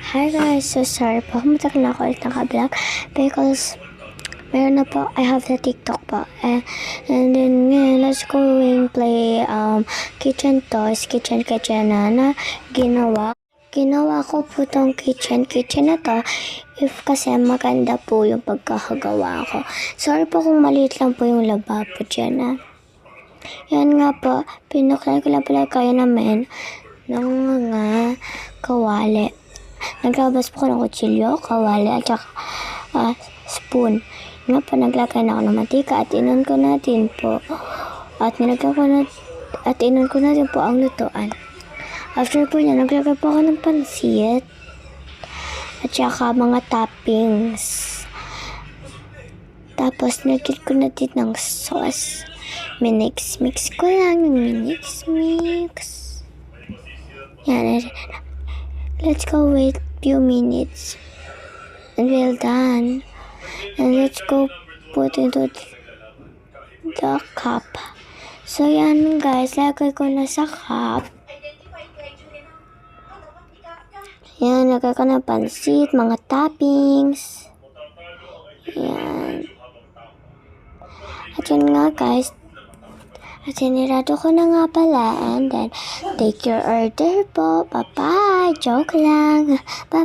Hi guys, so sorry po. Matagal na ako ulit naka-vlog because meron na po, I have the TikTok po. And then ngayon, let's go and play kitchen toys, kitchen na ginawa. Ginawa ko po tong kitchen na to if kasi maganda po yung pagkakagawa ko. Sorry po kung maliit lang po yung lababo dyan Yan nga po, pinuklan ko lang pala kaya namin ng mga kawali. Naglabas po ko ng kutsilyo, kawali, at saka spoon. Nga po, naglagay na ako ng mantika at inon ko natin po. At inon ko natin po ang lutuan. After po niya, naglagay po ako ng pansit. At saka mga toppings. Tapos, nagkit ko na din ng sauce. Mix ko lang yung mix. Yan. Let's go wait few minutes. And we're done. And let's go put into the cup. So yan guys, lagay ko na sa cup. Yan, lagay ko na pansit, mga toppings. Yan. At yun nga guys, at sinirado ko na nga pala, and then take your order po. Bye-bye. Joke lang. Bye.